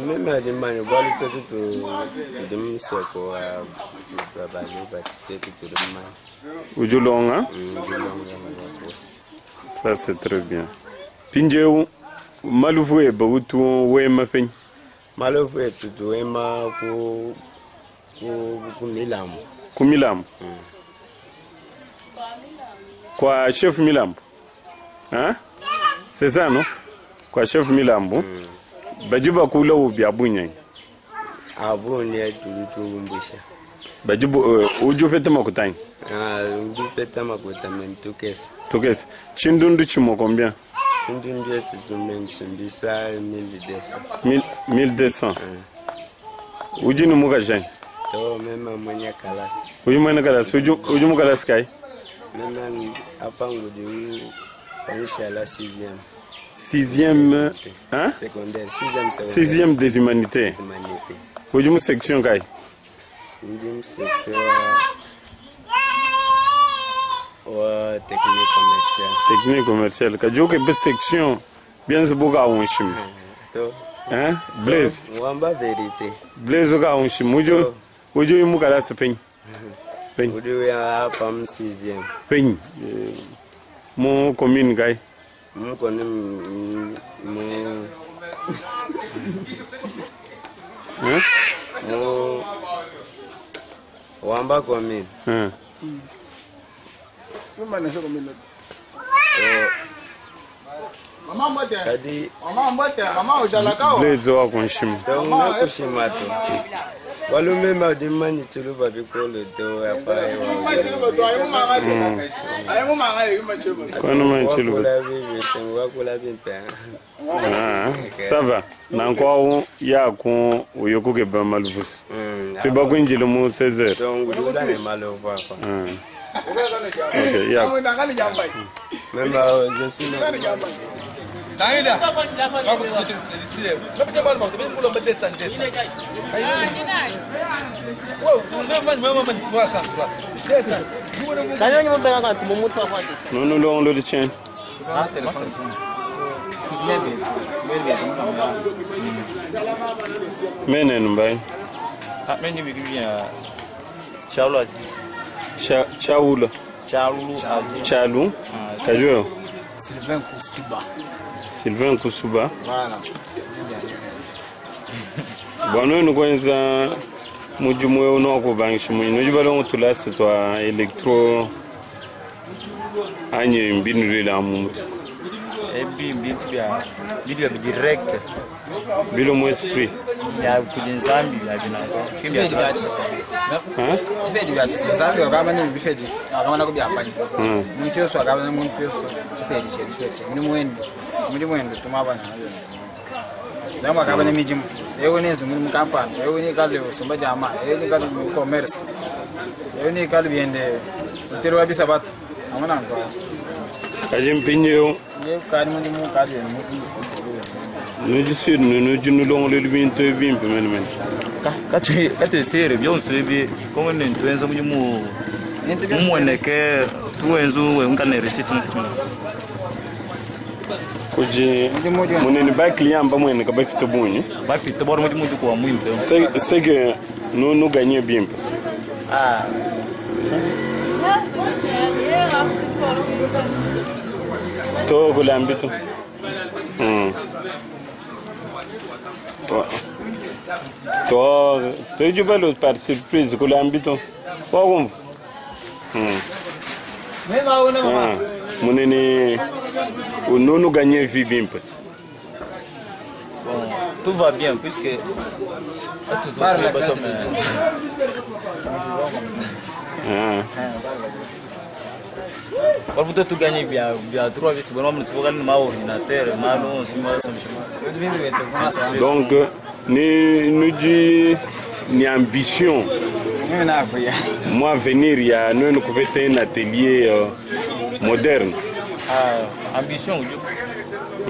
même à des manières, voilà tout de me seko à travailler, bâtir tout de même. Ujulong, hein? Ça c'est très bien. Pinjeu Malouvé, Bautu, Wema Pin. Malouvé, tout Wema pour Milam. Kumilam. Quoi, chef Milam? Hein? C'est ça, non? Quoi, chef Milambo? Bajuba Kula ou Biabounia? Abounia, tout Mbusha. Bajubu, Uju Petamakutain. Uju Petamakutain, tout qu'est-ce? Tout qu'est-ce? Chindundu Chimo combien? Chindundu, tu mentionnes ça 1200. 1200. Uju Numugajan? Même à Monia Kalas. Uju Monia Kalas, Uju Mukalas Kai? Même à Pango du Panisha 6e. 6e, hein? Secondaire, 6e des humanités. Uju section Kai? Uju section technique commerciale. Technique commerciale. Kajo ke section bien se boga onshim. Hein? Blaise. Wamba vérité. Blaise ga onshim. Uju yumu kala se peñ. Peñ. Uju ya pam 6e. Peñ. Mon commune Kai. Mon commune Hein? Wamba commune. Hein? Kadi Blaise wa konshim. Tona kushimato. Walu mema di mani tuluba bikolo do apa Kono man chilu. Ça va. Nanko ya ko uyoku ke ba malvus. Tu ba ko njilo mo 16h. Donc dula ne malova quoi. OK, ya. Même je suis Naida. Non, non, le tien. Menen mbay. Ah, menu bien. Charles Aziz. Chaoula. Charles Aziz. Chalou. Kajou. Sylvain Koussouba. Sylvain Koussouba. Voilà. Bon, nous connaissons Mujumwe Onoko Bankshimu. Nous allons tout là, c'est toi, électro. Agne Mbinri la Mout. Et puis, bien, direct. Bilo mo esprit. Ya kujinzambi ya binako. Kimbe dibatisi. Kimbe dibatisi. Zambi wakaba ni bifeji. Akamana kubi apani. Muntu yoso akaba ni muntu yoso. Kipedi chedi. Muri mwendo tumabana nayo. Zamu akaba ni mijimu. Ewe nezo muri mukampani. Ewe ni kale usumba jama. Ewe ni kale commerce. Ewe ni kale biende. Utero wabisa batu. Amana ngo. Kajim pinyo. Ye kani muri mu kale ni mu sponsor. Nous disons nous nous le binto bimpe men. Katu sere byo nsebi ko ne ntwenza mu muoneke tuwenzu we ngane receipt mukutuna. Kuji munene ba client ba mwene ka ba fito bunyi. Ba fito bor mu ko muimpe. C'est que nous gagnons bien. Ah. To golambito. Toi, tu vas le par surprise que l'ambition. Pourquoi? Monene, nous gagnons vie bien. Tout va bien puisque tout va Por tu ganhas bien 3 vezes, bon, tu vas gagner ma ordinateur, ma non, donc, nous dit ni ambition. Moi venir il y a nous faire un atelier moderne. Ah, ambition du.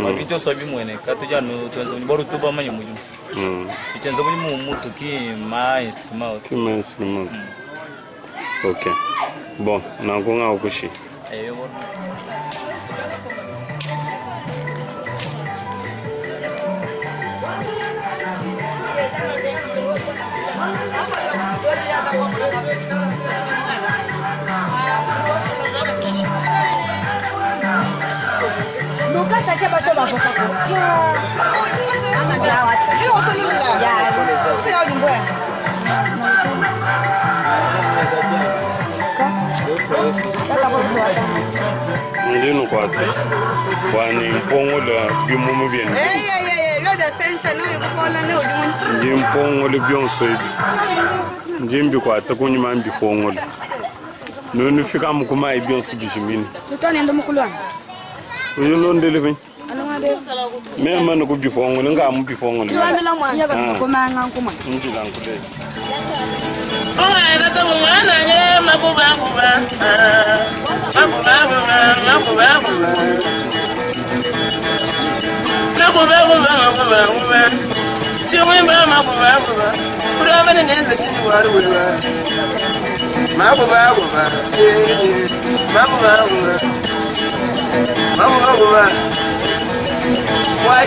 Ambition sabi mwene, katuja no tuanza ni bora tu ba manyi muju. Tuanza mu mutu ki ma instrument. OK. Bon, nangonga okushi. Ndino kwati wani mpongo la bimumu bien ndi mpongo le bion soibi njimbi kwata kunyi mambi pongo le nonu fika mukuma e bion sobi jimini tutone ndo mukulwana uyo londele bin anongade me man ko bi pongo le ngam bi pongo le ko manga kuma nji lan ko le Ela tá voando, né? Macuba. Chiwimba macuba. Kurava ningenza chiwari wewe. Macuba. Why?